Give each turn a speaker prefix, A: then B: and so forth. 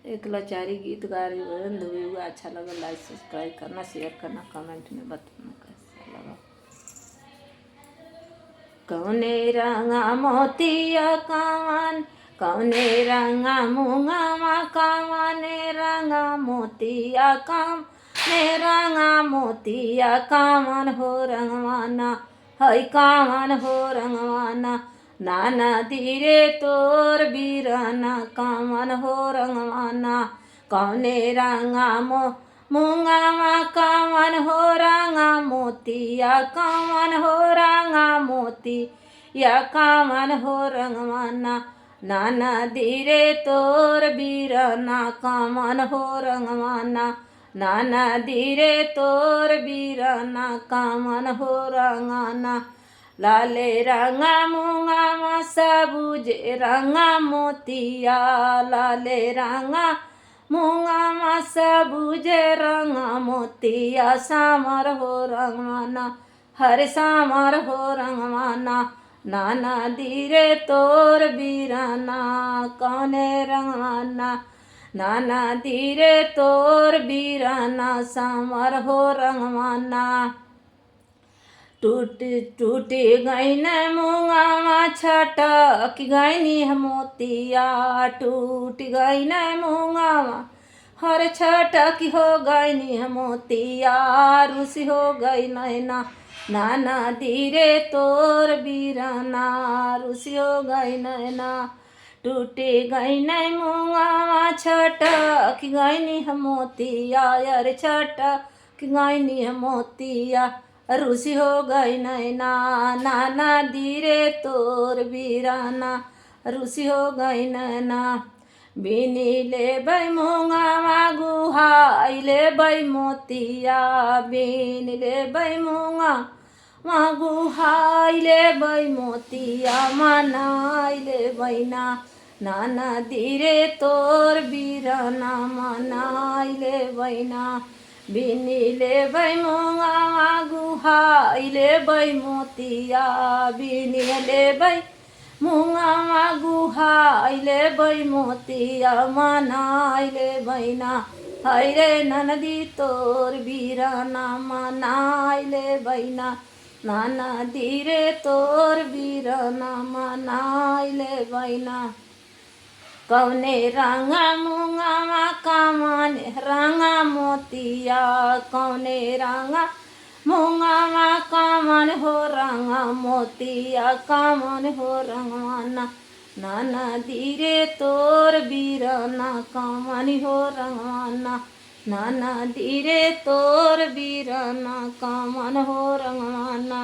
A: एक लाचारी गीत गा रही हूँ। बंद हुई हुआ अच्छा लगा लाइक सब्सक्राइब करना, शेयर करना, कमेंट में बताना कैसा लगा। कौने रंगा मोतिया कावन, कौने रंगा मुंगावा कावने रंगा मोतिया काम ने रंगा मोतिया कावन हो रंगवाना है कावन हो रंगवाना नाना धीरे तोर बीराना कावन हो रंगवाना कौने रंगा मुंगावा कावन हो रंगा मोतिया कावन हो रंगा मोती या कावन हो रंगवाना नाना धीरे तोर बीराना कावन हो रंगवाना नाना धीरे तोर बीराना कावन हो रंगाना लाले रंगा मुंगावा सबुजे रंगा मोतिया लाले रंगा मुंगावा सबुजे रंगा मोतिया सामर हो रंगवाना हर सामर हो रंगवाना नाना धीरे तोर बीराना कौने रंगवाना नाना धीरे तोर बीराना सामर हो रंगवाना टूट टूटी गई न मुंगावा छटक गई नी मोतिया टूट गई न मुंगावा हर छटक हो गई नी मोतिया रुसी हो गई नैना नाना धीरे तोर बीराना रुसी हो गई नैना टूटी गई न मुंगावा छटक गई नी मोतिया यार छटक गई नी मोतिया रुसी हो गई नैना नाना धीरे तोर बीराना रुसी हो गई नैना बिनी ले बै मुंगावा गुहाई ले बै मोतिया बिन ले बै मुंगा गुहाई ले बै मोतिया मनाई ले बैना नाना धीरे तोर बीराना मनाई ले बैना बिनी ले बै मुंगावा गुहाई ले बै मोतिया बिनी ले बै मुंगावा गुहाई ले बै मोतिया मनाई ले बैना हाय रे ननदी तोर बीराना मनाई ले बैना नाना धीरे तोर बीराना मनाई ले बैना कौने रंगा मुंगावा कामने रंगा मोतिया कौने रंगा मुंगावा कामन हो रंगा मोतिया कामन हो रंगवाना नाना धीरे तोर बीराना कामन हो रंगवाना नाना धीरे तोर बीराना कामन हो रंगवाना।